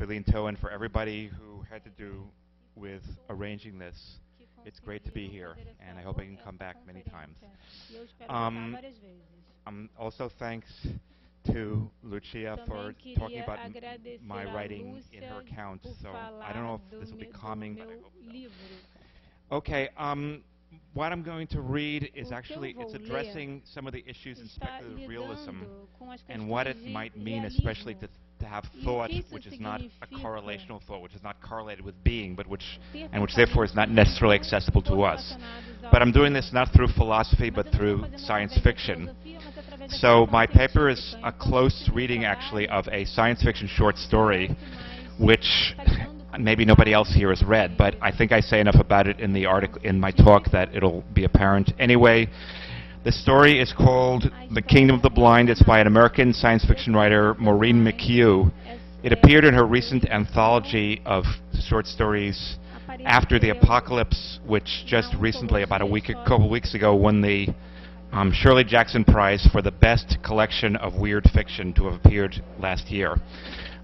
Pt2 and for everybody who had to do with arranging this. It's great to be here, and I hope I can come back many times. Also thanks to Lucia for talking about my writing in her account, so I don't know if this will be calming, but I hope so. Okay, what I'm going to read is actually, it's addressing some of the issues in speculative realism and what it might mean, especially to have thought which is not a correlational thought, which is not correlated with being, but which therefore is not necessarily accessible to us. But I'm doing this not through philosophy, but through science fiction. So my paper is a close reading, actually, of a science fiction short story, which maybe nobody else here has read, but I think I say enough about it in the article, in my talk, that it'll be apparent. Anyway, the story is called The Kingdom of the Blind. It's by an American science fiction writer, Maureen McHugh. It appeared in her recent anthology of short stories, After the Apocalypse, which just recently, about a couple weeks ago, won the Shirley Jackson Prize for the best collection of weird fiction to have appeared last year.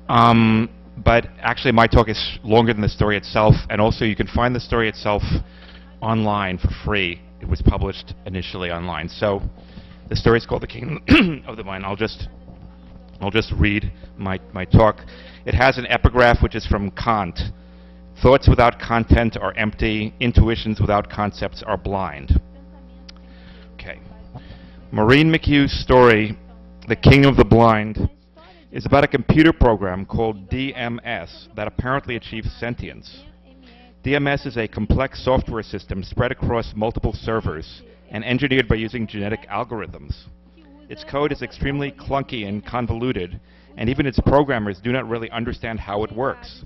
But actually my talk is longer than the story itself, and also you can find the story itself online for free. It was published initially online. So the story is called The Kingdom of the Blind. I'll just read my talk. It has an epigraph which is from Kant. Thoughts without content are empty. Intuitions without concepts are blind. Okay. Maureen McHugh's story, The Kingdom of the Blind, is about a computer program called DMS that apparently achieves sentience. DMS is a complex software system spread across multiple servers and engineered by using genetic algorithms. Its code is extremely clunky and convoluted, and even its programmers do not really understand how it works.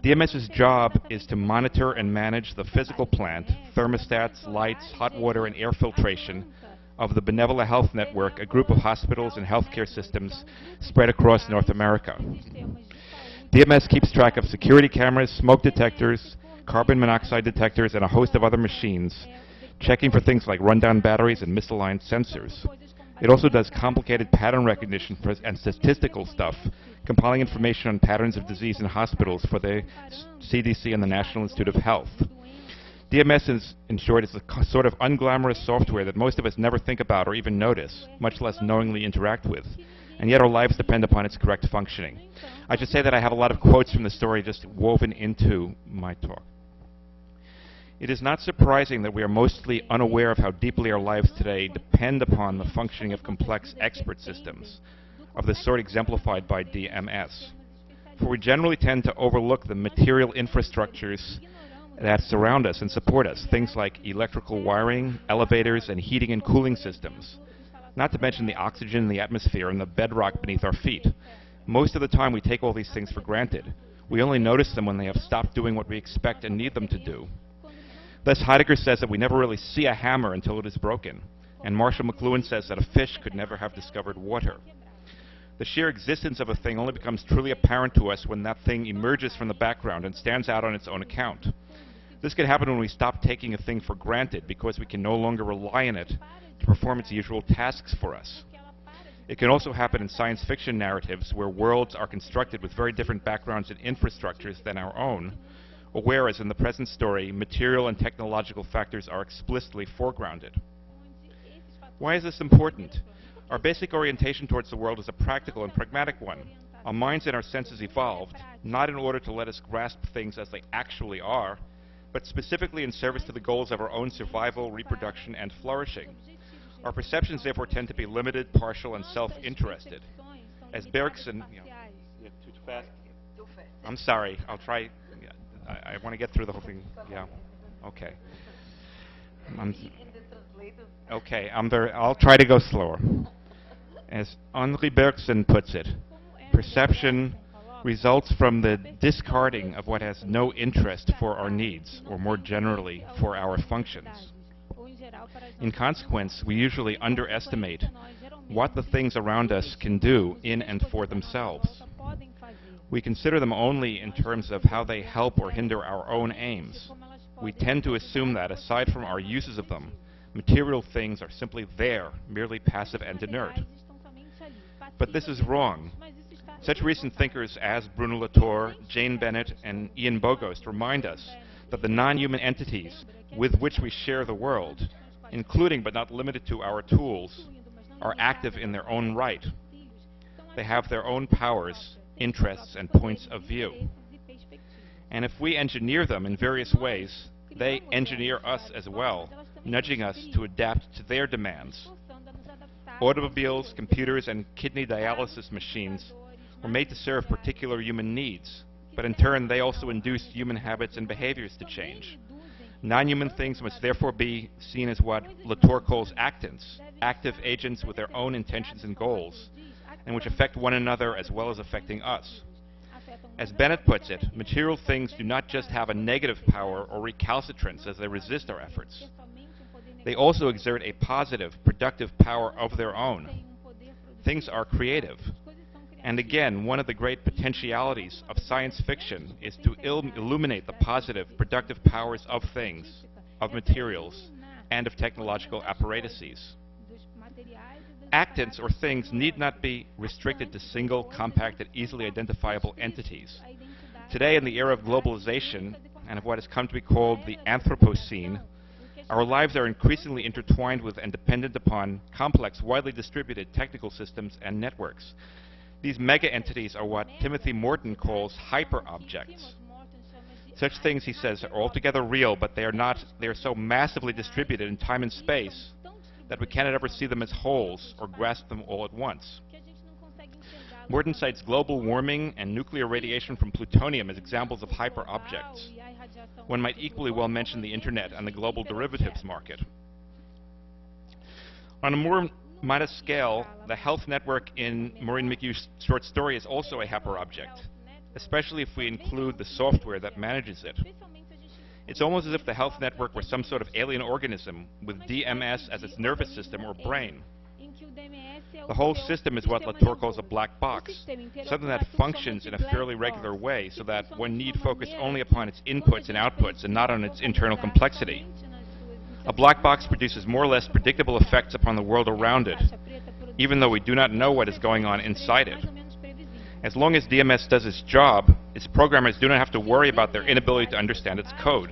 DMS's job is to monitor and manage the physical plant, thermostats, lights, hot water, and air filtration of the Benevolent Health Network, a group of hospitals and healthcare systems spread across North America. DMS keeps track of security cameras, smoke detectors, carbon monoxide detectors, and a host of other machines, checking for things like rundown batteries and misaligned sensors. It also does complicated pattern recognition and statistical stuff, compiling information on patterns of disease in hospitals for the CDC and the National Institute of Health. DMS, in short, is a sort of unglamorous software that most of us never think about or even notice, much less knowingly interact with, and yet our lives depend upon its correct functioning. I should say that I have a lot of quotes from the story just woven into my talk. It is not surprising that we are mostly unaware of how deeply our lives today depend upon the functioning of complex expert systems, of the sort exemplified by DMS. For we generally tend to overlook the material infrastructures that surround us and support us, things like electrical wiring, elevators, and heating and cooling systems, not to mention the oxygen in the atmosphere and the bedrock beneath our feet. Most of the time we take all these things for granted. We only notice them when they have stopped doing what we expect and need them to do. Thus, Heidegger says that we never really see a hammer until it is broken, and Marshall McLuhan says that a fish could never have discovered water. The sheer existence of a thing only becomes truly apparent to us when that thing emerges from the background and stands out on its own account. This can happen when we stop taking a thing for granted because we can no longer rely on it to perform its usual tasks for us. It can also happen in science fiction narratives where worlds are constructed with very different backgrounds and infrastructures than our own, or whereas in the present story, material and technological factors are explicitly foregrounded. Why is this important? Our basic orientation towards the world is a practical and pragmatic one. Our minds and our senses evolved, not in order to let us grasp things as they actually are, but specifically in service to the goals of our own survival, reproduction, and flourishing. Our perceptions therefore tend to be limited, partial, and self-interested. As Bergson, too fast? I'm sorry, I'll try. I want to get through the whole thing. Yeah, okay. Okay, I'll try to go slower. As Henri Bergson puts it, perception results from the discarding of what has no interest for our needs, or more generally, for our functions. In consequence, we usually underestimate what the things around us can do in and for themselves. We consider them only in terms of how they help or hinder our own aims. We tend to assume that, aside from our uses of them, material things are simply there, merely passive and inert. But this is wrong. Such recent thinkers as Bruno Latour, Jane Bennett, and Ian Bogost remind us that the non-human entities with which we share the world, including but not limited to our tools, are active in their own right. They have their own powers, interests, and points of view. And if we engineer them in various ways, they engineer us as well, nudging us to adapt to their demands. Automobiles, computers, and kidney dialysis machines were made to serve particular human needs, but in turn they also induced human habits and behaviors to change. Non-human things must therefore be seen as what Latour calls actants, active agents with their own intentions and goals, and which affect one another as well as affecting us. As Bennett puts it, material things do not just have a negative power or recalcitrance as they resist our efforts. They also exert a positive, productive power of their own. Things are creative. And again, one of the great potentialities of science fiction is to illuminate the positive, productive powers of things, of materials, and of technological apparatuses. Actants or things need not be restricted to single, compacted, easily identifiable entities. Today, in the era of globalization and of what has come to be called the Anthropocene, our lives are increasingly intertwined with and dependent upon complex, widely distributed technical systems and networks. These mega-entities are what Timothy Morton calls hyper-objects. Such things, he says, are altogether real, but they are so massively distributed in time and space that we cannot ever see them as wholes or grasp them all at once. Morton cites global warming and nuclear radiation from plutonium as examples of hyper-objects. One might equally well mention the internet and the global derivatives market. On a more modest scale, the health network in Maureen McHugh's short story is also a hyper-object, especially if we include the software that manages it. It's almost as if the health network were some sort of alien organism with DMS as its nervous system or brain. The whole system is what Latour calls a black box, something that functions in a fairly regular way so that one need focus only upon its inputs and outputs and not on its internal complexity. A black box produces more or less predictable effects upon the world around it, even though we do not know what is going on inside it. As long as DMS does its job, its programmers do not have to worry about their inability to understand its code.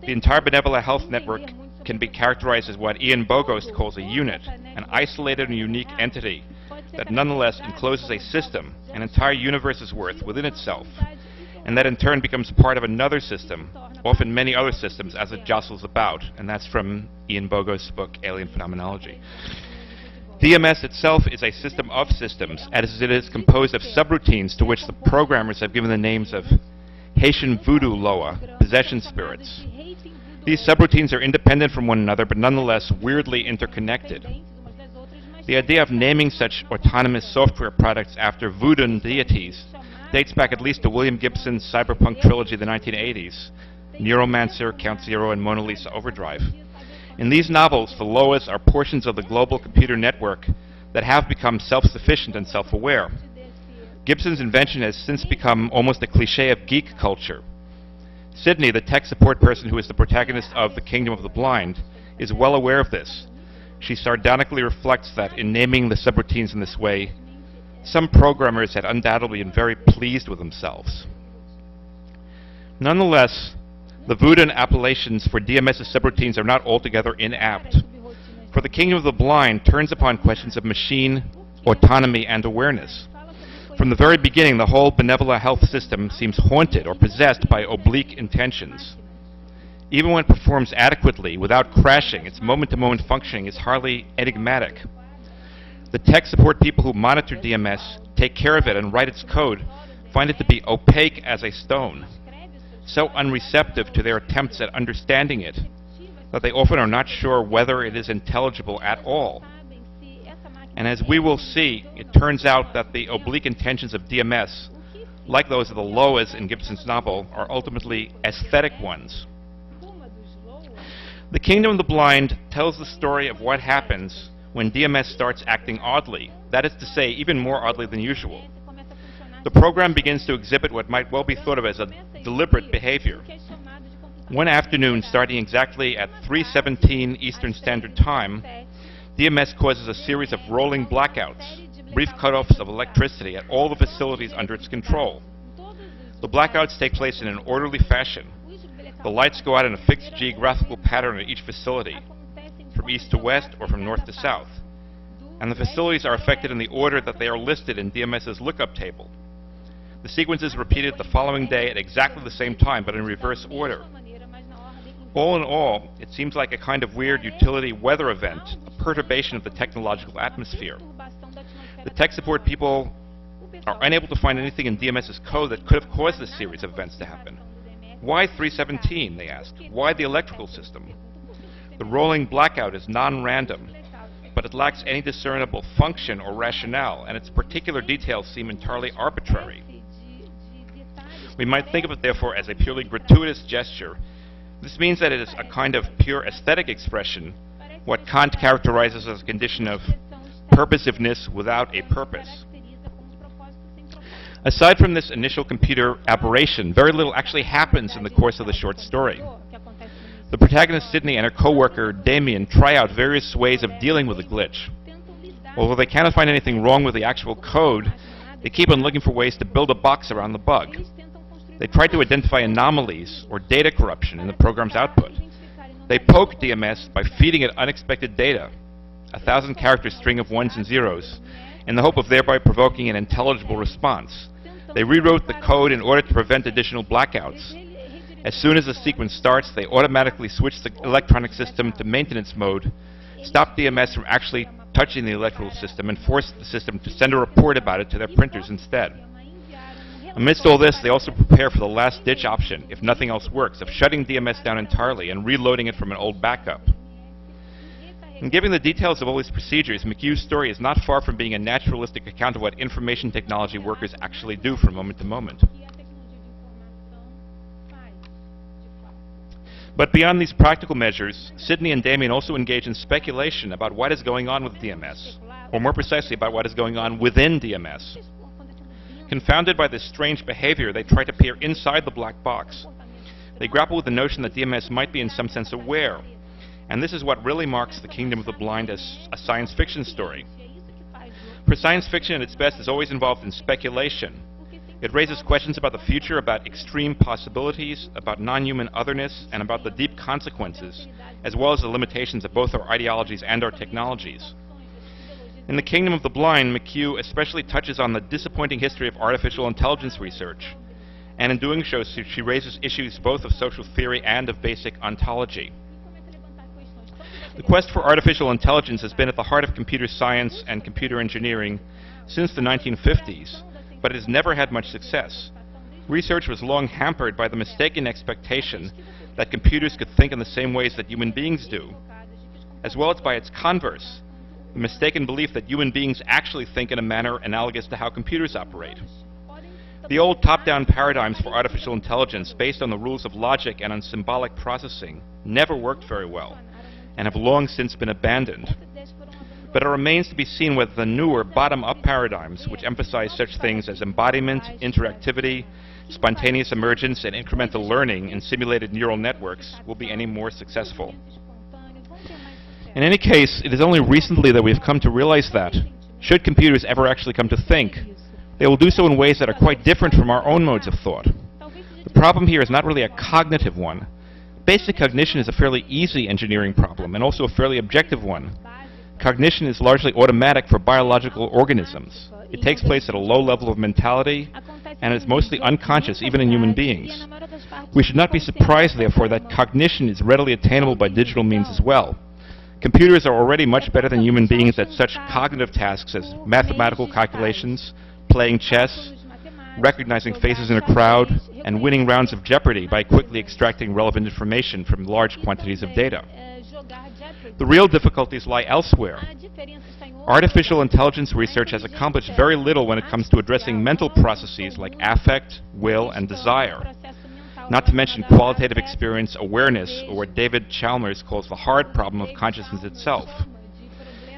The entire Benevola Health Network can be characterized as what Ian Bogost calls a unit, an isolated and unique entity that nonetheless encloses a system, an entire universe's worth within itself, and that in turn becomes part of another system, often many other systems, as it jostles about, and that's from Ian Bogost's book, Alien Phenomenology. DMS itself is a system of systems, as it is composed of subroutines to which the programmers have given the names of Haitian voodoo loa, possession spirits. These subroutines are independent from one another, but nonetheless weirdly interconnected. The idea of naming such autonomous software products after voodoo deities dates back at least to William Gibson's cyberpunk trilogy of the 1980s, Neuromancer, Count Zero, and Mona Lisa Overdrive. In these novels, the LOAs are portions of the global computer network that have become self-sufficient and self-aware. Gibson's invention has since become almost a cliché of geek culture. Sydney, the tech support person who is the protagonist of The Kingdom of the Blind, is well aware of this. She sardonically reflects that in naming the subroutines in this way, some programmers had undoubtedly been very pleased with themselves. Nonetheless, the voodoo appellations for DMS's subroutines are not altogether inapt. For The Kingdom of the Blind turns upon questions of machine, autonomy, and awareness. From the very beginning, the whole Benevola health system seems haunted or possessed by oblique intentions. Even when it performs adequately, without crashing, its moment-to-moment functioning is hardly enigmatic. The tech support people who monitor DMS, take care of it, and write its code find it to be opaque as a stone, so unreceptive to their attempts at understanding it that they often are not sure whether it is intelligible at all. And as we will see, it turns out that the oblique intentions of DMS, like those of the LOAs in Gibson's novel, are ultimately aesthetic ones. The Kingdom of the Blind tells the story of what happens when DMS starts acting oddly, that is to say, even more oddly than usual. The program begins to exhibit what might well be thought of as a deliberate behavior. One afternoon, starting exactly at 3:17 Eastern Standard Time, DMS causes a series of rolling blackouts. brief cutoffs of electricity at all the facilities under its control. The blackouts take place in an orderly fashion. The lights go out in a fixed geographical pattern at each facility, from east to west or from north to south. And the facilities are affected in the order that they are listed in DMS's lookup table. The sequence is repeated the following day at exactly the same time, but in reverse order. All in all, it seems like a kind of weird utility weather event, a perturbation of the technological atmosphere. The tech support people are unable to find anything in DMS's code that could have caused this series of events to happen. Why 317, they ask? Why the electrical system? The rolling blackout is non-random, but it lacks any discernible function or rationale, and its particular details seem entirely arbitrary. We might think of it, therefore, as a purely gratuitous gesture. This means that it is a kind of pure aesthetic expression, what Kant characterizes as a condition of purposiveness without a purpose. Aside from this initial computer aberration, very little actually happens in the course of the short story. The protagonist Sydney and her co-worker Damien try out various ways of dealing with the glitch. Although they cannot find anything wrong with the actual code, they keep on looking for ways to build a box around the bug. They try to identify anomalies or data corruption in the program's output. They poke DMS by feeding it unexpected data, a 1,000-character string of ones and zeros, in the hope of thereby provoking an intelligible response. They rewrote the code in order to prevent additional blackouts. As soon as the sequence starts, they automatically switch the electronic system to maintenance mode, stop DMS from actually touching the electrical system, and force the system to send a report about it to their printers instead. Amidst all this, they also prepare for the last-ditch option, if nothing else works, of shutting DMS down entirely and reloading it from an old backup. In giving the details of all these procedures, McHugh's story is not far from being a naturalistic account of what information technology workers actually do from moment to moment. But beyond these practical measures, Sydney and Damien also engage in speculation about what is going on with DMS, or more precisely about what is going on within DMS. Confounded by this strange behavior, they try to peer inside the black box. They grapple with the notion that DMS might be in some sense aware, and this is what really marks The Kingdom of the Blind as a science fiction story. For science fiction at its best is always involved in speculation. It raises questions about the future, about extreme possibilities, about non-human otherness, and about the deep consequences, as well as the limitations of both our ideologies and our technologies. In The Kingdom of the Blind, McHugh especially touches on the disappointing history of artificial intelligence research, and in doing so, she raises issues both of social theory and of basic ontology. The quest for artificial intelligence has been at the heart of computer science and computer engineering since the 1950s, but it has never had much success. Research was long hampered by the mistaken expectation that computers could think in the same ways that human beings do, as well as by its converse, the mistaken belief that human beings actually think in a manner analogous to how computers operate. The old top-down paradigms for artificial intelligence, based on the rules of logic and on symbolic processing, never worked very well, and have long since been abandoned. But it remains to be seen whether the newer bottom-up paradigms, which emphasize such things as embodiment, interactivity, spontaneous emergence, and incremental learning in simulated neural networks, will be any more successful. In any case, it is only recently that we have come to realize that, should computers ever actually come to think, they will do so in ways that are quite different from our own modes of thought. The problem here is not really a cognitive one. Basic cognition is a fairly easy engineering problem, and also a fairly objective one. Cognition is largely automatic for biological organisms. It takes place at a low level of mentality, and is mostly unconscious even in human beings. We should not be surprised, therefore, that cognition is readily attainable by digital means as well. Computers are already much better than human beings at such cognitive tasks as mathematical calculations, playing chess, recognizing faces in a crowd, and winning rounds of Jeopardy by quickly extracting relevant information from large quantities of data. The real difficulties lie elsewhere. Artificial intelligence research has accomplished very little when it comes to addressing mental processes like affect, will, and desire, not to mention qualitative experience awareness, or what David Chalmers calls the hard problem of consciousness itself.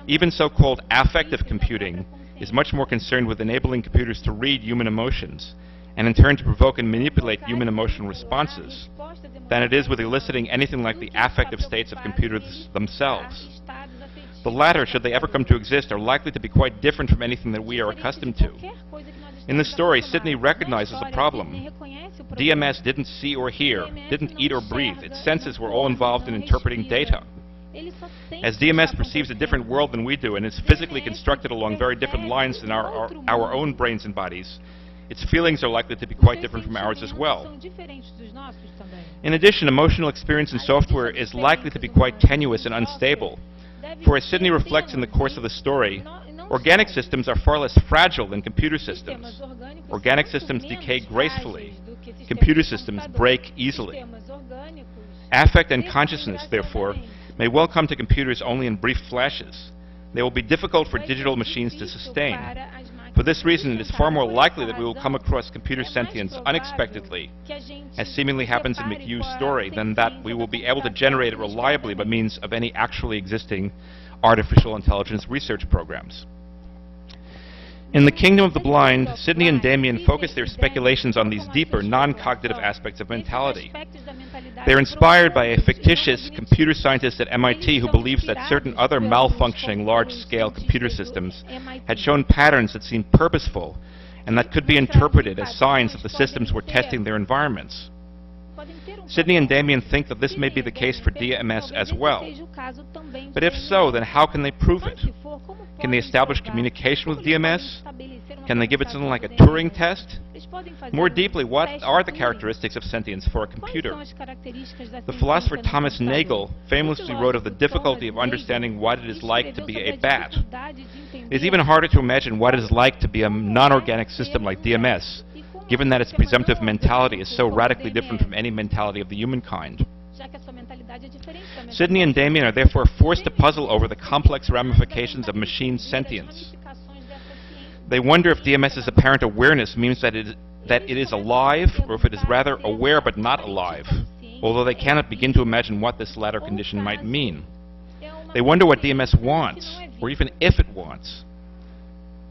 Even so-called affective computing is much more concerned with enabling computers to read human emotions, and in turn to provoke and manipulate human emotional responses, than it is with eliciting anything like the affective states of computers themselves. The latter, should they ever come to exist, are likely to be quite different from anything that we are accustomed to. In the story, Sydney recognizes a problem. DMS didn't see or hear, didn't eat or breathe. Its senses were all involved in interpreting data. As DMS perceives a different world than we do and is physically constructed along very different lines than our own brains and bodies, its feelings are likely to be quite different from ours as well. In addition, emotional experience in software is likely to be quite tenuous and unstable. For as Sydney reflects in the course of the story, organic systems are far less fragile than computer systems. Organic systems decay gracefully. Computer systems break easily. Affect and consciousness, therefore, may well come to computers only in brief flashes. They will be difficult for digital machines to sustain. For this reason, it is far more likely that we will come across computer sentience unexpectedly, as seemingly happens in McHugh's story, than that we will be able to generate it reliably by means of any actually existing artificial intelligence research programs. In The Kingdom of the Blind, Sydney and Damien focus their speculations on these deeper, non-cognitive aspects of mentality. They are inspired by a fictitious computer scientist at MIT who believes that certain other malfunctioning large-scale computer systems had shown patterns that seemed purposeful and that could be interpreted as signs that the systems were testing their environments. Sydney and Damien think that this may be the case for DMS as well. But if so, then how can they prove it? Can they establish communication with DMS? Can they give it something like a Turing test? More deeply, what are the characteristics of sentience for a computer? The philosopher Thomas Nagel famously wrote of the difficulty of understanding what it is like to be a bat. It is even harder to imagine what it is like to be a non-organic system like DMS, given that its presumptive mentality is so radically different from any mentality of the humankind. Sydney and Damien are therefore forced to puzzle over the complex ramifications of machine sentience. They wonder if DMS's apparent awareness means that it is alive, or if it is rather aware but not alive, although they cannot begin to imagine what this latter condition might mean. They wonder what DMS wants, or even if it wants.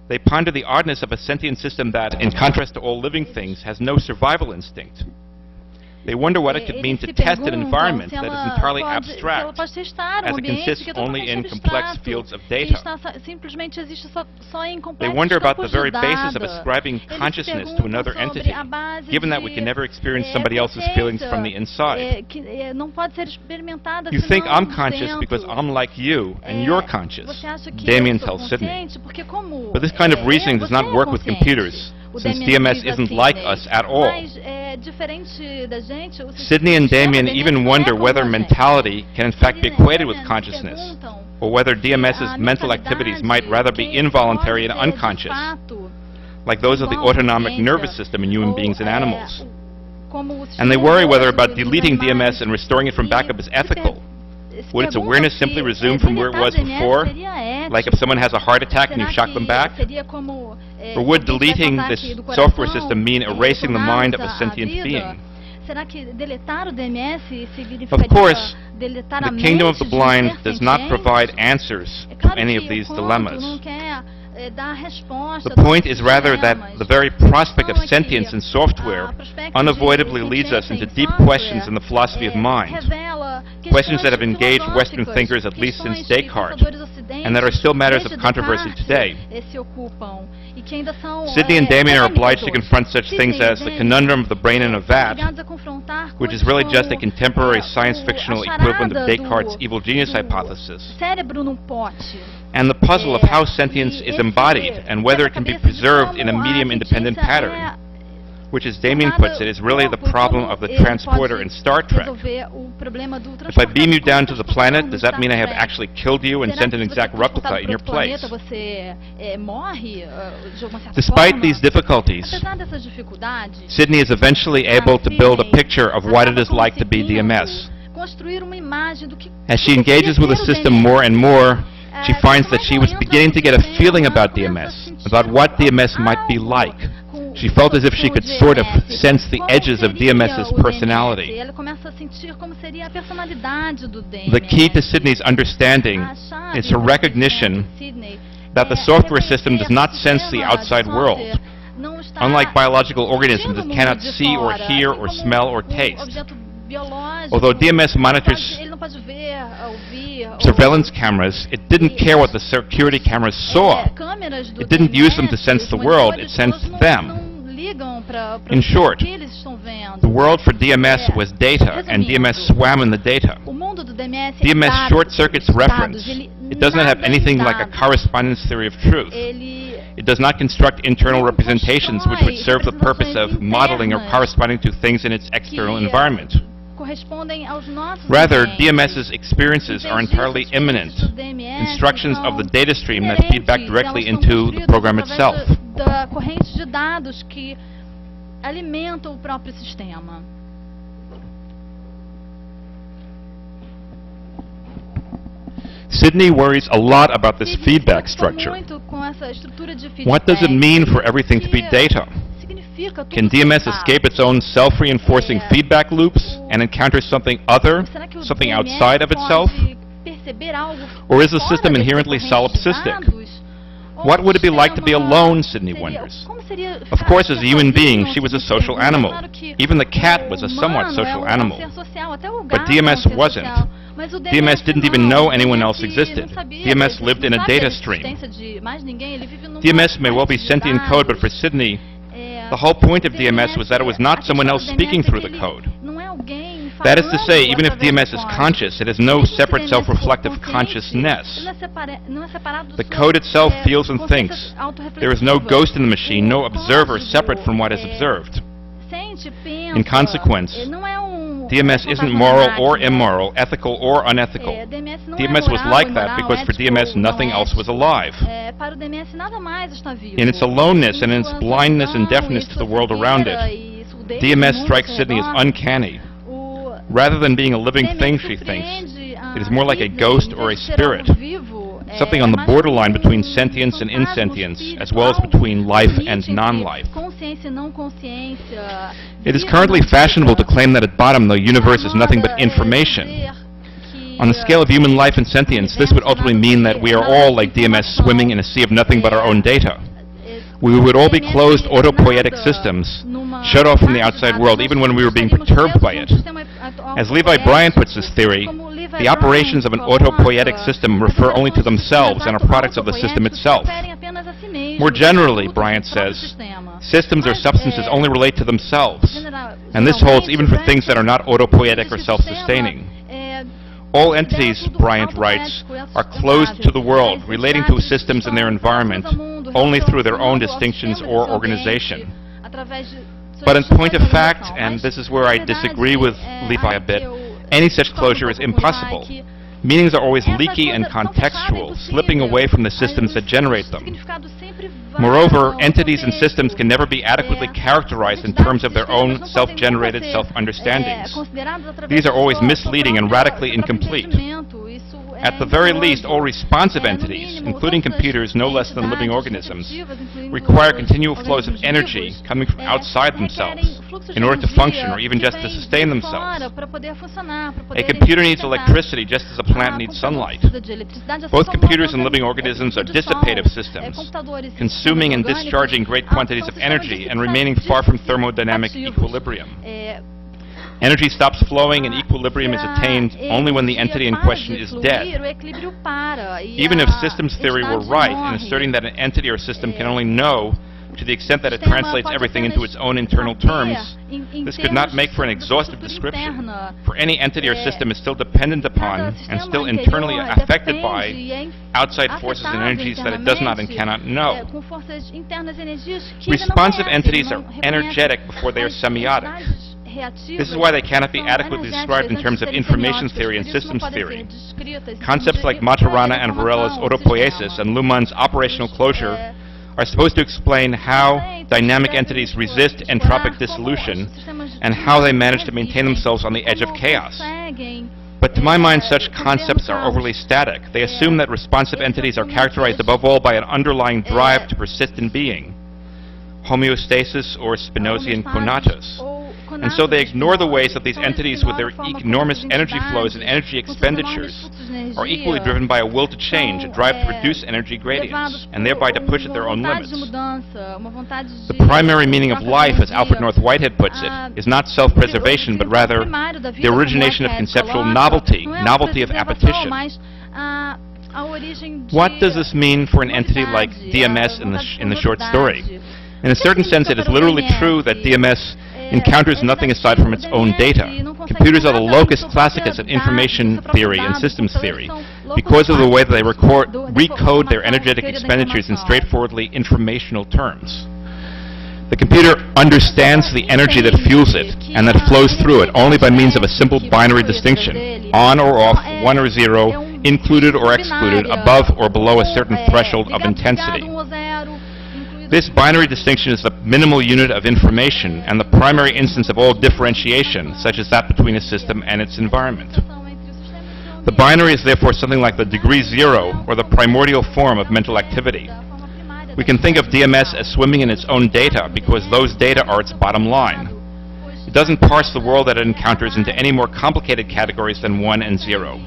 They ponder the oddness of a sentient system that, in contrast to all living things, has no survival instinct. They wonder what it could mean to test an environment that is entirely abstract, as it consists only in complex fields of data. They wonder about the very basis of ascribing consciousness to another entity, given that we can never experience somebody else's feelings from the inside. You think I'm conscious because I'm like you, and you're conscious, Damien tells Sydney. But this kind of reasoning does not work with computers, since DMS isn't like us at all. Sydney and Damien even wonder whether mentality can in fact be equated with consciousness, or whether DMS's mental activities might rather be involuntary and unconscious, like those of the autonomic nervous system in human beings and animals. And they worry whether about deleting DMS and restoring it from backup is ethical. Would its awareness simply resume from where it was before, like if someone has a heart attack and you shock them back? Or would deleting this software system mean erasing the mind of a sentient being? Of course, the Kingdom of the Blind does not provide answers to any of these dilemmas. The point is rather that the very prospect of sentience in software unavoidably leads us into deep questions in the philosophy of mind, questions that have engaged Western thinkers at least since Descartes, and that are still matters of controversy today. Sydney and Damien are obliged to confront such things as the conundrum of the brain in a vat, which is really just a contemporary science-fictional equivalent of Descartes' evil genius hypothesis, and the puzzle of how sentience is embodied and whether it can be preserved in a medium-independent pattern, which, as Damien puts it, is really the problem of the transporter in Star Trek. If I beam you down to the planet, does that mean I have actually killed you and sent an exact replica in your place? Despite these difficulties, Sydney is eventually able to build a picture of what it is like to be DMS. As she engages with the system more and more, she finds that she was beginning to get a feeling about DMS, about what DMS might be like. She felt as if she could sort of sense the edges of DMS's personality. The key to Sydney's understanding is her recognition that the software system does not sense the outside world. Unlike biological organisms, it cannot see or hear or smell or taste. Although DMS monitors surveillance cameras, it didn't care what the security cameras saw. It didn't use them to sense the world, it sensed them. In short, the world for DMS was data, and DMS swam in the data. DMS short-circuits reference. It does not have anything like a correspondence theory of truth. It does not construct internal representations which would serve the purpose of modeling or corresponding to things in its external environment. Rather, DMS's experiences are entirely immanent, instructions of the data stream that feed back directly into the program itself. Sydney worries a lot about this feedback structure. What does it mean for everything to be data? Can DMS escape its own self-reinforcing feedback loops and encounter something other, something outside of itself? Or is the system inherently solipsistic? What would it be like to be alone, Sydney wonders. Of course, as a human being, she was a social animal. Even the cat was a somewhat social animal. But DMS wasn't. DMS didn't even know anyone else existed. DMS lived in a data stream. DMS may well be sentient code, but for Sydney, the whole point of DMS was that it was not someone else speaking through the code. That is to say, even if DMS is conscious, it has no separate self-reflective consciousness. The code itself feels and thinks. There is no ghost in the machine, no observer separate from what is observed. In consequence, DMS isn't moral or immoral, ethical or unethical. DMS was like that because for DMS nothing else was alive. In its aloneness and in its blindness and deafness to the world around it, DMS strikes Sydney as uncanny. Rather than being a living thing, she thinks, it is more like a ghost or a spirit, something on the borderline between sentience and insentience, as well as between life and non-life. It is currently fashionable to claim that at bottom the universe is nothing but information. On the scale of human life and sentience, this would ultimately mean that we are all, like DMS, swimming in a sea of nothing but our own data. We would all be closed autopoietic systems, shut off from the outside world, even when we were being perturbed by it. As Levi Bryant puts this theory, the operations of an autopoietic system refer only to themselves and are products of the system itself. More generally, Bryant says, systems or substances only relate to themselves, and this holds even for things that are not autopoietic or self-sustaining. All entities, Bryant writes, are closed to the world, relating to systems and their environment only through their own distinctions or organization. But in point of fact, and this is where I disagree with Levi a bit, any such closure is impossible. Meanings are always leaky and contextual, slipping away from the systems that generate them. Moreover, entities and systems can never be adequately characterized in terms of their own self-generated self-understandings. These are always misleading and radically incomplete. At the very least, all responsive entities, including computers no less than living organisms, require continual flows of energy coming from outside themselves in order to function or even just to sustain themselves. A computer needs electricity just as a plant needs sunlight. Both computers and living organisms are dissipative systems, consuming and discharging great quantities of energy and remaining far from thermodynamic equilibrium. Energy stops flowing and equilibrium is attained only when the entity in question is dead. Even if systems theory were right in asserting that an entity or system can only know to the extent that it translates everything into its own internal terms, this could not make for an exhaustive description, for any entity or system is still dependent upon and still internally affected by outside forces and energies that it does not and cannot know. Responsive entities are energetic before they are semiotic. This is why they cannot be adequately described in terms of information theory and systems theory. Concepts like Maturana and Varela's autopoiesis and Luhmann's operational closure are supposed to explain how dynamic entities resist entropic dissolution and how they manage to maintain themselves on the edge of chaos. But to my mind, such concepts are overly static. They assume that responsive entities are characterized above all by an underlying drive to persist in being, homeostasis or Spinozian conatus. And so they ignore the ways that these entities with their enormous energy flows and energy expenditures are equally driven by a will to change, a drive to reduce energy gradients, and thereby to push at their own limits. The primary meaning of life, as Alfred North Whitehead puts it, is not self-preservation, but rather the origination of conceptual novelty, novelty of appetition. What does this mean for an entity like DMS in the short story? In a certain sense, it is literally true that DMS encounters nothing aside from its own data. Computers are the locus classicus of information theory and systems theory because of the way that they recode their energetic expenditures in straightforwardly informational terms. The computer understands the energy that fuels it and that flows through it only by means of a simple binary distinction, on or off, 1 or 0, included or excluded, above or below a certain threshold of intensity. This binary distinction is the minimal unit of information and the primary instance of all differentiation, such as that between a system and its environment. The binary is therefore something like the degree 0, or the primordial form of mental activity. We can think of DMS as swimming in its own data because those data are its bottom line. It doesn't parse the world that it encounters into any more complicated categories than 1 and 0.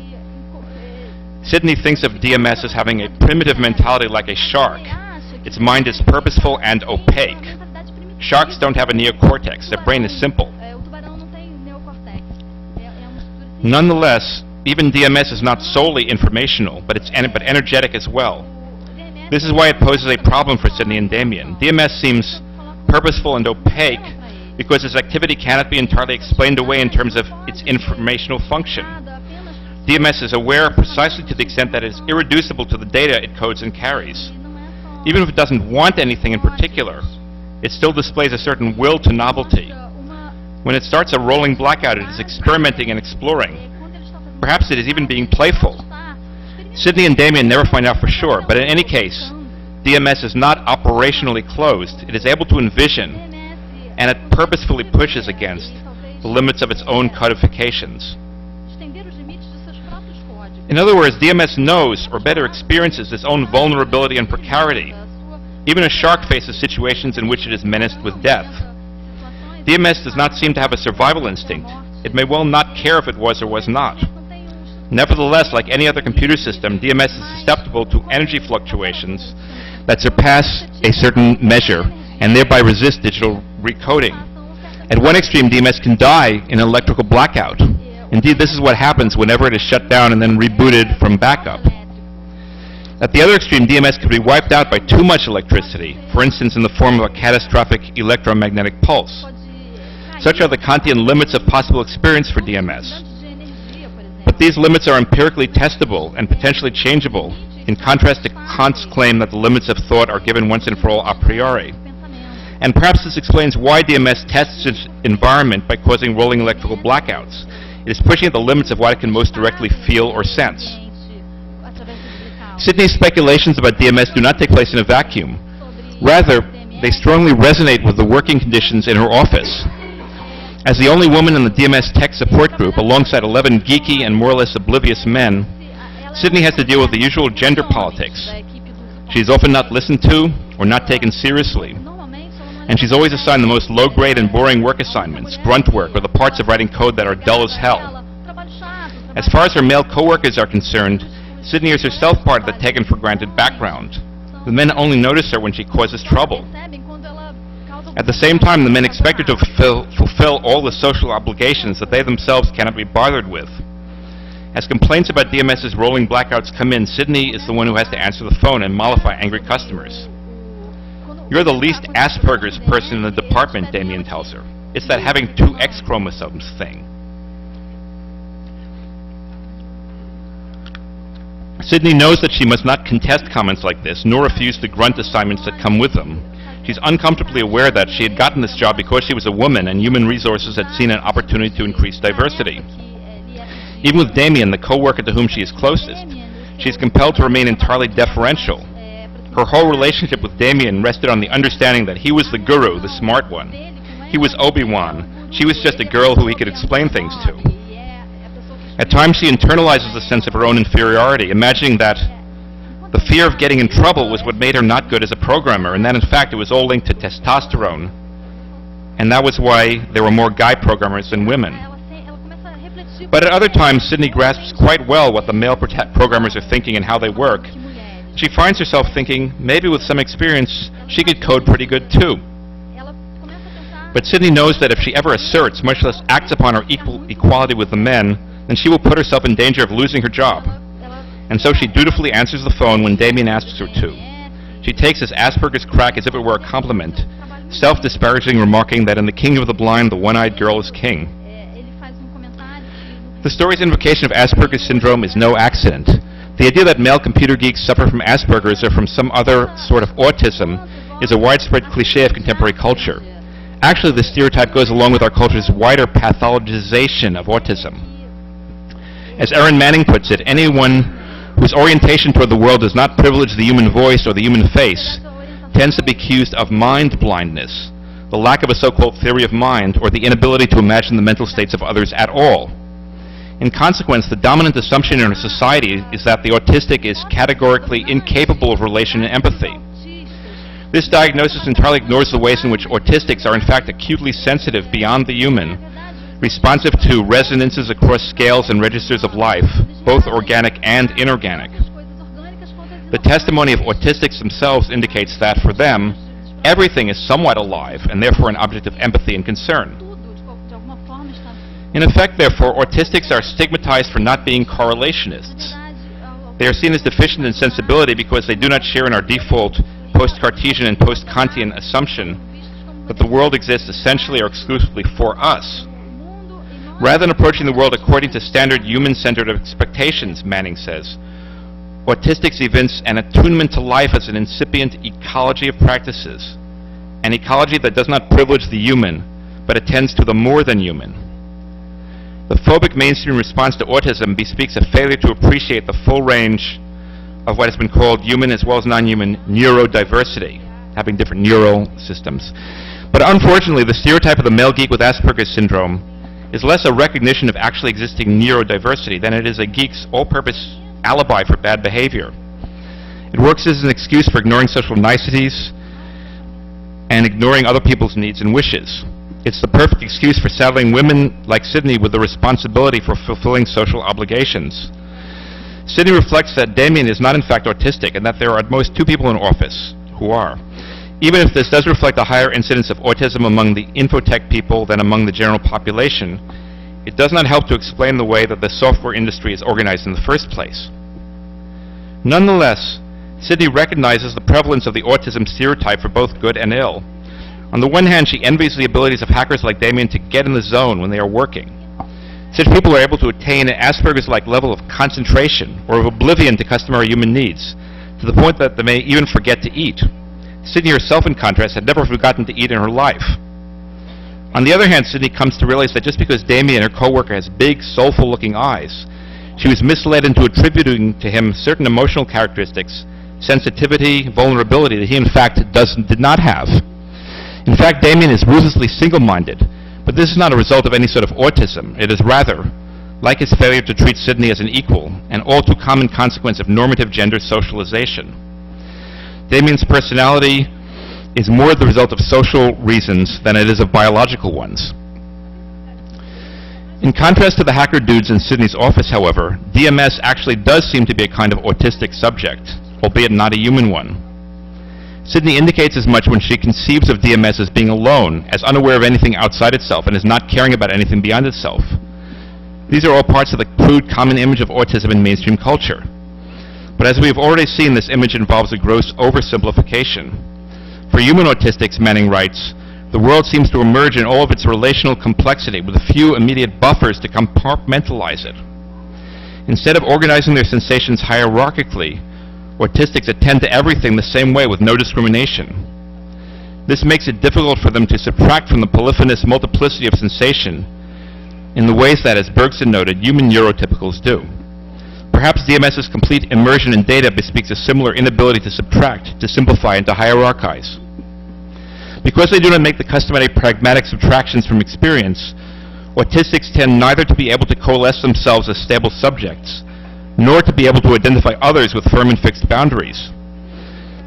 Sidney thinks of DMS as having a primitive mentality like a shark. Its mind is purposeful and opaque. Sharks don't have a neocortex. Their brain is simple. Nonetheless, even DMS is not solely informational, but energetic as well. This is why it poses a problem for Sidney and Damien. DMS seems purposeful and opaque because its activity cannot be entirely explained away in terms of its informational function. DMS is aware precisely to the extent that it is irreducible to the data it codes and carries. Even if it doesn't want anything in particular, it still displays a certain will to novelty. When it starts a rolling blackout, it is experimenting and exploring. Perhaps it is even being playful. Sidney and Damien never find out for sure, but in any case, DMS is not operationally closed. It is able to envision, and it purposefully pushes against the limits of its own codifications. In other words, DMS knows, or better experiences, its own vulnerability and precarity. Even a shark faces situations in which it is menaced with death. DMS does not seem to have a survival instinct. It may well not care if it was or was not. Nevertheless, like any other computer system, DMS is susceptible to energy fluctuations that surpass a certain measure and thereby resist digital recoding. At one extreme, DMS can die in an electrical blackout. Indeed, this is what happens whenever it is shut down and then rebooted from backup. At the other extreme, DMS could be wiped out by too much electricity, for instance in the form of a catastrophic electromagnetic pulse. Such are the Kantian limits of possible experience for DMS. But these limits are empirically testable and potentially changeable, in contrast to Kant's claim that the limits of thought are given once and for all a priori. And perhaps this explains why DMS tests its environment by causing rolling electrical blackouts. It is pushing at the limits of what it can most directly feel or sense. Sidney's speculations about DMS do not take place in a vacuum. Rather, they strongly resonate with the working conditions in her office. As the only woman in the DMS tech support group, alongside 11 geeky and more or less oblivious men, Sidney has to deal with the usual gender politics. She is often not listened to or not taken seriously. And she's always assigned the most low-grade and boring work assignments, grunt work, or the parts of writing code that are dull as hell. As far as her male co-workers are concerned, Sidney is herself part of the taken-for-granted background. The men only notice her when she causes trouble. At the same time, the men expect her to fulfill all the social obligations that they themselves cannot be bothered with. As complaints about DMS's rolling blackouts come in, Sidney is the one who has to answer the phone and mollify angry customers. "You're the least Asperger's person in the department," Damien tells her. "It's that having 2 X chromosomes thing." Sidney knows that she must not contest comments like this, nor refuse the grunt assignments that come with them. She's uncomfortably aware that she had gotten this job because she was a woman and human resources had seen an opportunity to increase diversity. Even with Damien, the co-worker to whom she is closest, she is compelled to remain entirely deferential. Her whole relationship with Damien rested on the understanding that he was the guru, the smart one. He was Obi-Wan. She was just a girl who he could explain things to. At times she internalizes a sense of her own inferiority, imagining that the fear of getting in trouble was what made her not good as a programmer, and that in fact it was all linked to testosterone. And that was why there were more guy programmers than women. But at other times, Sidney grasps quite well what the male programmers are thinking and how they work. She finds herself thinking, maybe with some experience, she could code pretty good too. But Sidney knows that if she ever asserts, much less acts upon her equality with the men, then she will put herself in danger of losing her job. and so she dutifully answers the phone when Damien asks her to. She takes this Asperger's crack as if it were a compliment, self-disparaging, remarking that in the kingdom of the blind, the one-eyed girl is king. The story's invocation of Asperger's syndrome is no accident. The idea that male computer geeks suffer from Asperger's or from some other sort of autism is a widespread cliché of contemporary culture. Actually, this stereotype goes along with our culture's wider pathologization of autism. As Erin Manning puts it, anyone whose orientation toward the world does not privilege the human voice or the human face tends to be accused of mind blindness, the lack of a so-called theory of mind, or the inability to imagine the mental states of others at all. In consequence, the dominant assumption in our society is that the autistic is categorically incapable of relation and empathy. This diagnosis entirely ignores the ways in which autistics are in fact acutely sensitive beyond the human, responsive to resonances across scales and registers of life, both organic and inorganic. The testimony of autistics themselves indicates that for them, everything is somewhat alive and therefore an object of empathy and concern. In effect, therefore, autistics are stigmatized for not being correlationists. They are seen as deficient in sensibility because they do not share in our default post-Cartesian and post-Kantian assumption that the world exists essentially or exclusively for us. Rather than approaching the world according to standard human-centered expectations, Manning says, autistics evince an attunement to life as an incipient ecology of practices, an ecology that does not privilege the human, but attends to the more than human. The phobic mainstream response to autism bespeaks a failure to appreciate the full range of what has been called human as well as non-human neurodiversity, having different neural systems. But unfortunately, the stereotype of the male geek with Asperger's syndrome is less a recognition of actually existing neurodiversity than it is a geek's all-purpose alibi for bad behavior. It works as an excuse for ignoring social niceties and ignoring other people's needs and wishes. It's the perfect excuse for saddling women like Sydney with the responsibility for fulfilling social obligations. Sydney reflects that Damien is not in fact autistic and that there are at most 2 people in office who are. Even if this does reflect a higher incidence of autism among the infotech people than among the general population, it does not help to explain the way that the software industry is organized in the first place. Nonetheless, Sydney recognizes the prevalence of the autism stereotype for both good and ill. On the one hand, she envies the abilities of hackers like Damien to get in the zone when they are working. Such people are able to attain an Asperger's-like level of concentration or of oblivion to customary human needs, to the point that they may even forget to eat. Sydney herself, in contrast, had never forgotten to eat in her life. On the other hand, Sydney comes to realize that just because Damien, her co-worker, has big, soulful-looking eyes, she was misled into attributing to him certain emotional characteristics, sensitivity, vulnerability that he, in fact, did not have. In fact, Damien is ruthlessly single-minded, but this is not a result of any sort of autism. It is rather, like his failure to treat Sydney as an equal, an all too common consequence of normative gender socialization. Damien's personality is more the result of social reasons than it is of biological ones. In contrast to the hacker dudes in Sydney's office, however, DMS actually does seem to be a kind of autistic subject, albeit not a human one. Sydney indicates as much when she conceives of DMS as being alone, as unaware of anything outside itself, and as not caring about anything beyond itself. These are all parts of the crude common image of autism in mainstream culture. But as we have already seen, this image involves a gross oversimplification. For human autistics, Manning writes, the world seems to emerge in all of its relational complexity with a few immediate buffers to compartmentalize it. Instead of organizing their sensations hierarchically, autistics attend to everything the same way with no discrimination. This makes it difficult for them to subtract from the polyphonous multiplicity of sensation in the ways that, as Bergson noted, human neurotypicals do. Perhaps DMS's complete immersion in data bespeaks a similar inability to subtract, to simplify, and to hierarchize. Because they do not make the customary pragmatic subtractions from experience, autistics tend neither to be able to coalesce themselves as stable subjects, nor to be able to identify others with firm and fixed boundaries.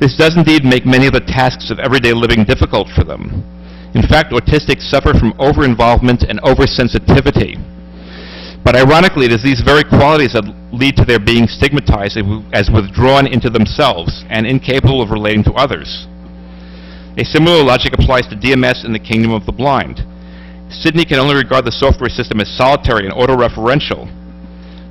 This does indeed make many of the tasks of everyday living difficult for them. In fact, autistics suffer from over-involvement and over-sensitivity. But ironically, it is these very qualities that lead to their being stigmatized as withdrawn into themselves and incapable of relating to others. A similar logic applies to DMS in the kingdom of the blind. Sydney can only regard the software system as solitary and autoreferential,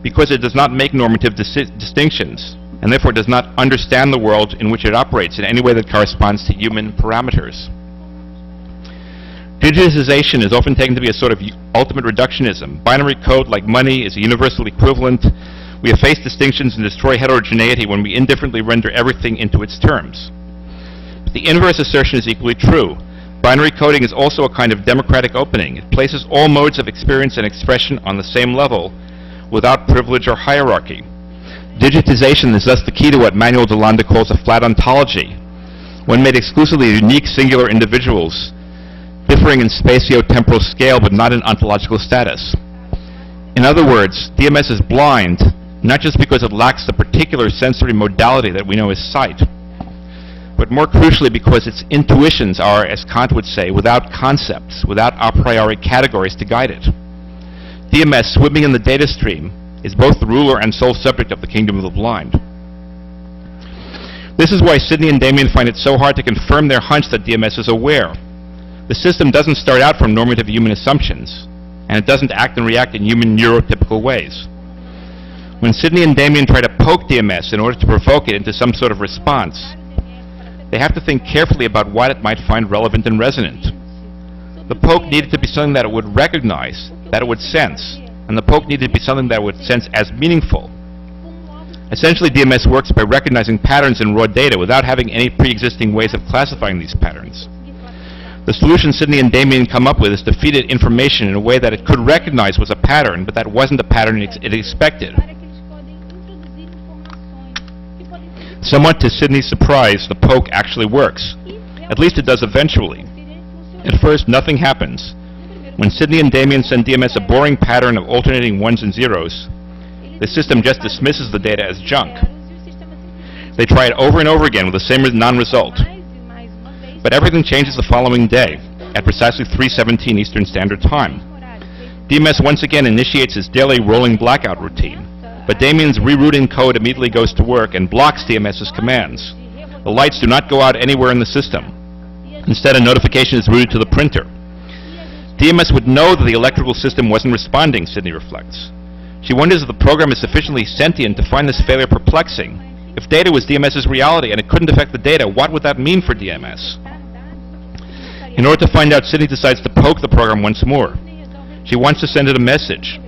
because it does not make normative distinctions, and therefore does not understand the world in which it operates in any way that corresponds to human parameters. Digitization is often taken to be a sort of ultimate reductionism. Binary code, like money, is a universal equivalent. We efface distinctions and destroy heterogeneity when we indifferently render everything into its terms. But the inverse assertion is equally true. Binary coding is also a kind of democratic opening. It places all modes of experience and expression on the same level, without privilege or hierarchy. Digitization is thus the key to what Manuel de Landa calls a flat ontology, one made exclusively of unique singular individuals, differing in spatio-temporal scale but not in ontological status. In other words, DMS is blind, not just because it lacks the particular sensory modality that we know as sight, but more crucially because its intuitions are, as Kant would say, without concepts, without a priori categories to guide it. DMS, swimming in the data stream, is both the ruler and sole subject of the kingdom of the blind. This is why Sidney and Damien find it so hard to confirm their hunch that DMS is aware. The system doesn't start out from normative human assumptions, and it doesn't act and react in human neurotypical ways. When Sidney and Damien try to poke DMS in order to provoke it into some sort of response, they have to think carefully about what it might find relevant and resonant. The poke needed to be something that it would recognize, that it would sense, and the poke needed to be something that it would sense as meaningful. Essentially, DMS works by recognizing patterns in raw data without having any pre-existing ways of classifying these patterns. The solution Sidney and Damien come up with is to feed it information in a way that it could recognize was a pattern, but that wasn't the pattern it expected. Somewhat to Sidney's surprise, the poke actually works. At least it does eventually. At first, nothing happens. When Sidney and Damien send DMS a boring pattern of alternating ones and zeros, the system just dismisses the data as junk. They try it over and over again with the same non-result. But everything changes the following day, at precisely 3:17 Eastern Standard Time. DMS once again initiates its daily rolling blackout routine, but Damien's rerouting code immediately goes to work and blocks DMS's commands. The lights do not go out anywhere in the system. Instead, a notification is routed to the printer. DMS would know that the electrical system wasn't responding, Sidney reflects. She wonders if the program is sufficiently sentient to find this failure perplexing. If data was DMS's reality and it couldn't affect the data, what would that mean for DMS? In order to find out, Sidney decides to poke the program once more. She wants to send it a message.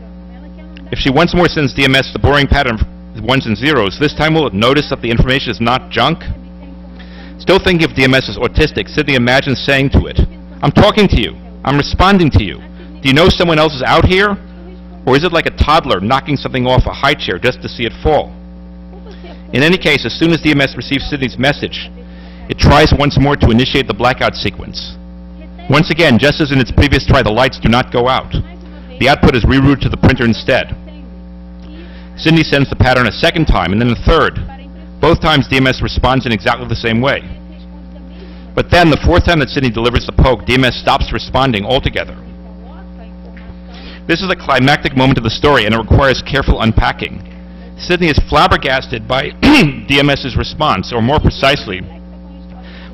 If she once more sends DMS the boring pattern of ones and zeros, this time will it notice that the information is not junk? Still thinking of DMS as autistic, Sidney imagines saying to it, "I'm talking to you. I'm responding to you. Do you know someone else is out here? Or is it like a toddler knocking something off a high chair just to see it fall?" In any case, as soon as DMS receives Sidney's message, it tries once more to initiate the blackout sequence. Once again, just as in its previous try, the lights do not go out. The output is rerouted to the printer instead. Sidney sends the pattern a second time, and then a third. Both times DMS responds in exactly the same way. But then, the fourth time that Sidney delivers the poke, DMS stops responding altogether. This is a climactic moment of the story, and it requires careful unpacking. Sidney is flabbergasted by DMS's response, or more precisely,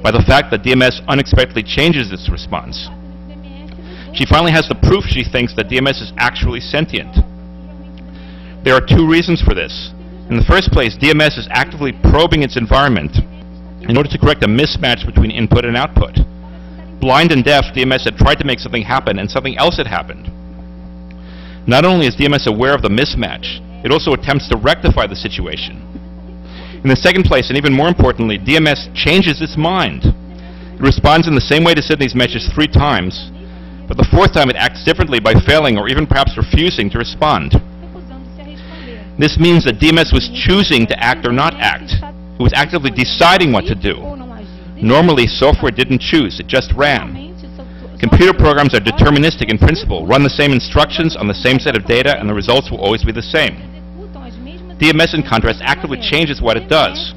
by the fact that DMS unexpectedly changes its response. She finally has the proof, she thinks, that DMS is actually sentient. There are two reasons for this. In the first place, DMS is actively probing its environment in order to correct a mismatch between input and output. Blind and deaf, DMS had tried to make something happen, and something else had happened. Not only is DMS aware of the mismatch, it also attempts to rectify the situation. In the second place, and even more importantly, DMS changes its mind. It responds in the same way to Sidney's message 3 times, but the fourth time it acts differently by failing or even perhaps refusing to respond. This means that DMS was choosing to act or not act. It was actively deciding what to do. Normally, software didn't choose, it just ran. Computer programs are deterministic in principle, run the same instructions on the same set of data, and the results will always be the same. DMS, in contrast, actively changes what it does.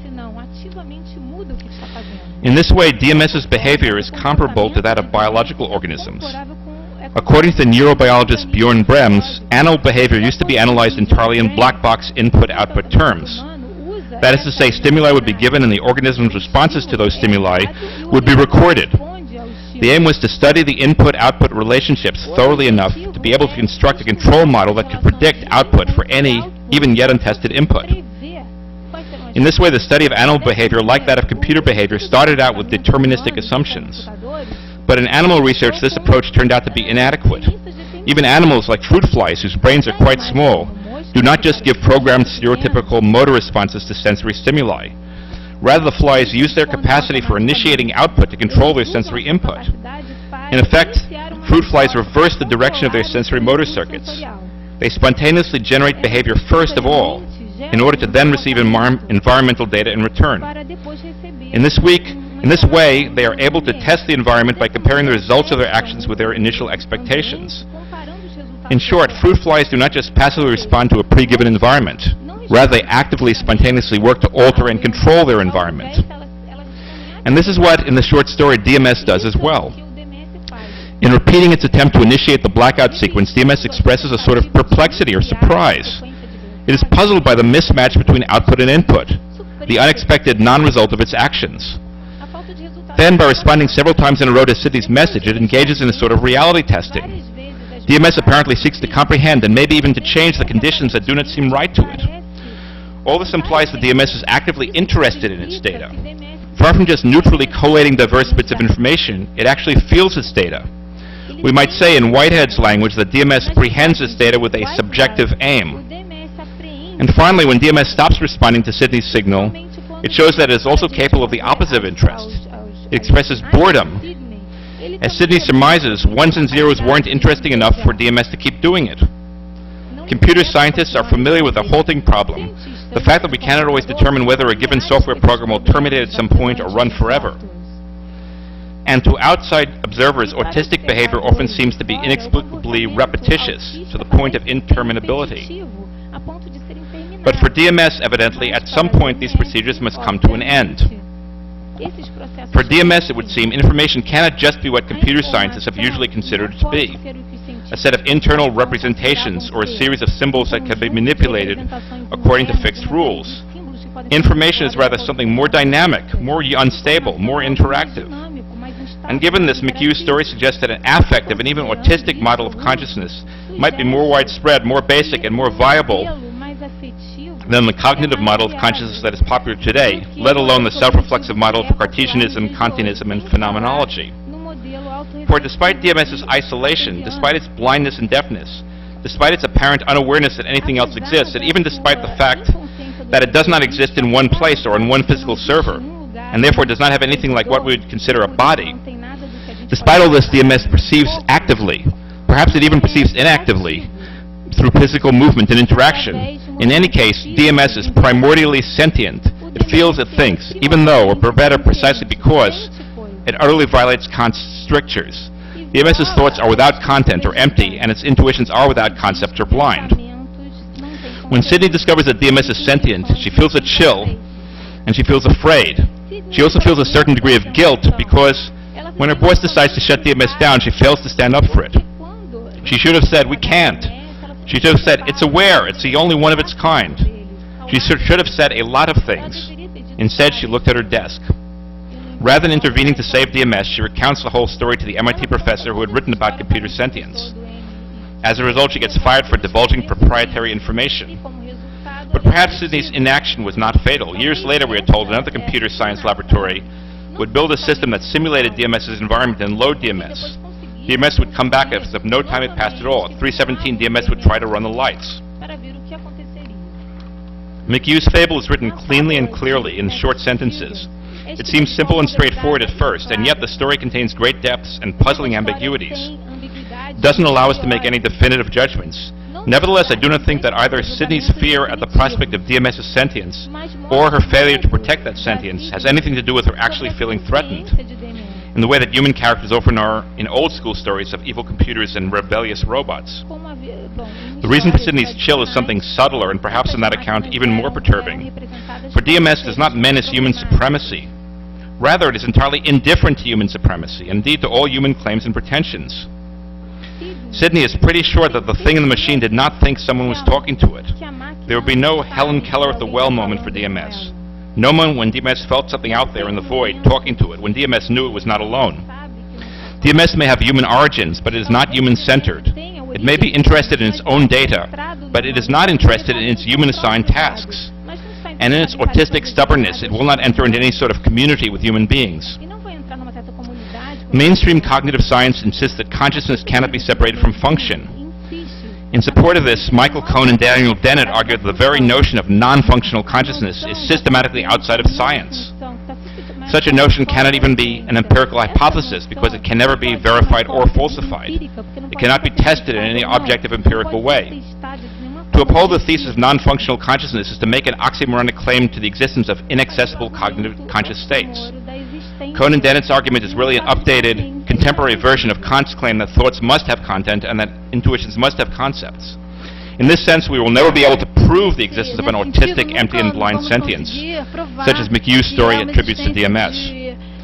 In this way, DMS's behavior is comparable to that of biological organisms. According to neurobiologist Bjorn Brems, animal behavior used to be analyzed entirely in black box input-output terms. That is to say, stimuli would be given and the organism's responses to those stimuli would be recorded. The aim was to study the input-output relationships thoroughly enough to be able to construct a control model that could predict output for any, even yet untested input. In this way, the study of animal behavior, like that of computer behavior, started out with deterministic assumptions. But in animal research, this approach turned out to be inadequate. Even animals like fruit flies, whose brains are quite small, do not just give programmed stereotypical motor responses to sensory stimuli. Rather, the flies use their capacity for initiating output to control their sensory input. In effect, fruit flies reverse the direction of their sensory motor circuits. They spontaneously generate behavior first of all, in order to then receive environmental data in return. In this way, they are able to test the environment by comparing the results of their actions with their initial expectations. In short, fruit flies do not just passively respond to a pre-given environment. Rather, they actively, spontaneously work to alter and control their environment. And this is what, in the short story, DMS does as well. In repeating its attempt to initiate the blackout sequence, DMS expresses a sort of perplexity or surprise. It is puzzled by the mismatch between output and input, the unexpected non-result of its actions. Then, by responding several times in a row to Sydney's message, it engages in a sort of reality testing. DMS apparently seeks to comprehend and maybe even to change the conditions that do not seem right to it. All this implies that DMS is actively interested in its data. Far from just neutrally collating diverse bits of information, it actually feels its data. We might say in Whitehead's language that DMS prehends its data with a subjective aim. And finally, when DMS stops responding to Sydney's signal, it shows that it is also capable of the opposite of interest. It expresses boredom. As Sydney surmises, ones and zeros weren't interesting enough for DMS to keep doing it. Computer scientists are familiar with the halting problem, the fact that we cannot always determine whether a given software program will terminate at some point or run forever. And to outside observers, autistic behavior often seems to be inexplicably repetitious, to the point of interminability. But for DMS, evidently, at some point these procedures must come to an end. For DMS, it would seem, information cannot just be what computer scientists have usually considered it to be, a set of internal representations or a series of symbols that can be manipulated according to fixed rules. Information is rather something more dynamic, more unstable, more interactive. And given this, McHugh's story suggests that an affective and even autistic model of consciousness might be more widespread, more basic, and more viable than the cognitive model of consciousness that is popular today, let alone the self-reflexive model of Cartesianism, Kantianism, and phenomenology. For despite DMS's isolation, despite its blindness and deafness, despite its apparent unawareness that anything else exists, and even despite the fact that it does not exist in one place or on one physical server, and therefore does not have anything like what we would consider a body, despite all this, DMS perceives actively, perhaps it even perceives inactively, through physical movement and interaction. In any case, DMS is primordially sentient. It feels, it thinks, even though, or better, precisely because, it utterly violates Kant's strictures. DMS's thoughts are without content or empty, and its intuitions are without concepts or blind. When Sydney discovers that DMS is sentient, she feels a chill, and she feels afraid. She also feels a certain degree of guilt because when her boss decides to shut DMS down, she fails to stand up for it. She should have said, "We can't." She should have said, "It's aware, it's the only one of its kind." She should have said a lot of things. Instead, she looked at her desk. Rather than intervening to save DMS, she recounts the whole story to the MIT professor who had written about computer sentience. As a result, she gets fired for divulging proprietary information. But perhaps Sydney's inaction was not fatal. Years later, we are told another computer science laboratory would build a system that simulated DMS's environment and load DMS. DMS would come back as if no time had passed at all. At 3:17, DMS would try to run the lights. McHugh's fable is written cleanly and clearly in short sentences. It seems simple and straightforward at first, and yet the story contains great depths and puzzling ambiguities. It doesn't allow us to make any definitive judgments. Nevertheless, I do not think that either Sydney's fear at the prospect of DMS's sentience or her failure to protect that sentience has anything to do with her actually feeling threatened, in the way that human characters often are in old-school stories of evil computers and rebellious robots. The reason for Sydney's chill is something subtler and perhaps on that account even more perturbing. For DMS does not menace human supremacy. Rather, it is entirely indifferent to human supremacy, and indeed to all human claims and pretensions. Sydney is pretty sure that the thing in the machine did not think someone was talking to it. There would be no Helen Keller at the well moment for DMS. No moment when DMS felt something out there in the void talking to it, when DMS knew it was not alone. DMS may have human origins, but it is not human-centered. It may be interested in its own data, but it is not interested in its human-assigned tasks. And in its autistic stubbornness, it will not enter into any sort of community with human beings. Mainstream cognitive science insists that consciousness cannot be separated from function. In support of this, Michael Cohn and Daniel Dennett argue that the very notion of non-functional consciousness is systematically outside of science. Such a notion cannot even be an empirical hypothesis because it can never be verified or falsified. It cannot be tested in any objective empirical way. To uphold the thesis of non-functional consciousness is to make an oxymoronic claim to the existence of inaccessible cognitive conscious states. Cohn and Dennett's argument is really an updated, contemporary version of Kant's claim that thoughts must have content and that intuitions must have concepts. In this sense, we will never be able to prove the existence of an autistic, empty, and blind sentience, such as McHugh's story attributes to DMS.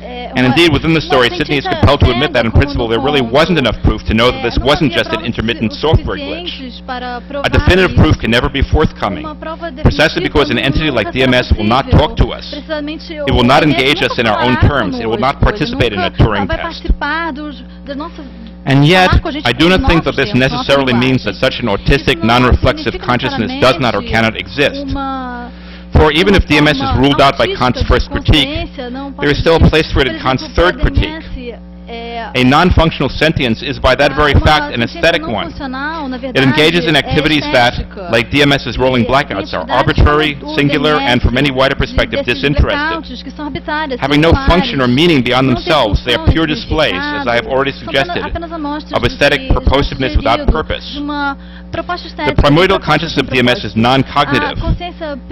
And indeed, within the story, Sidney is compelled to admit that in principle there really wasn't enough proof to know that this wasn't just an intermittent software glitch. A definitive proof can never be forthcoming, precisely because an entity like DMS will not talk to us. It will not engage us in our own terms. It will not participate in a Turing test. And yet, I do not think that this necessarily means that such an autistic, non-reflexive consciousness does not or cannot exist. For even if DMS is ruled out by Kant's first critique, there is still a place for it in Kant's third critique. A non-functional sentience is by that very fact an aesthetic one. It engages in activities that, like DMS's rolling blackouts, are arbitrary, singular, and from any wider perspective disinterested. Having no function or meaning beyond themselves, they are pure displays, as I have already suggested, of aesthetic purposiveness without purpose. The primordial consciousness of DMS is non-cognitive.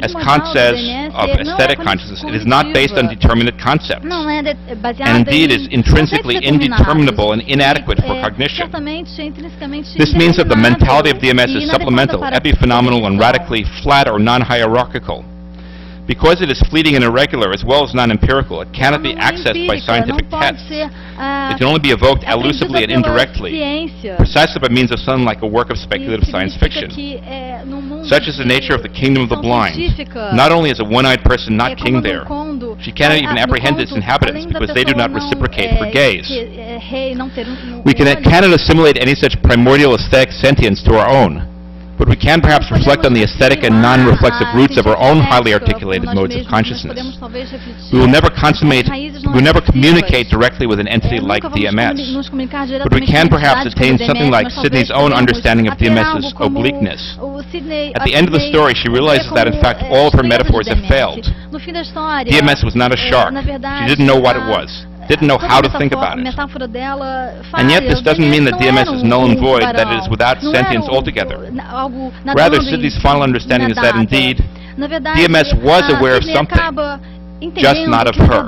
As Kant says of aesthetic consciousness, it is not based on determinate concepts, and indeed is intrinsically indeterminable and inadequate for cognition. This means that the mentality of DMS is supplemental, epiphenomenal, and radically flat or non-hierarchical. Because it is fleeting and irregular as well as non-empirical, it cannot be accessed by scientific tests. It can only be evoked elusively and indirectly, precisely by means of something like a work of speculative science fiction. Such is the nature of the kingdom of the blind. Not only is a one-eyed person not king there, she cannot even apprehend its inhabitants because they do not reciprocate her gaze. We cannot assimilate any such primordial aesthetic sentience to our own. But we can perhaps reflect on the aesthetic and non-reflexive roots of our own highly articulated modes of consciousness. We will never communicate directly with an entity like DMS, but we can perhaps attain something like Sidney's own understanding of DMS's obliqueness. At the end of the story, she realizes that in fact all of her metaphors have failed. DMS was not a shark. She didn't know what it was. Didn't know how to think about it. And yet this doesn't mean that DMS is null and void, that it is without sentience altogether. Rather, Sidney's final understanding is that indeed, DMS was aware of something, just not of her.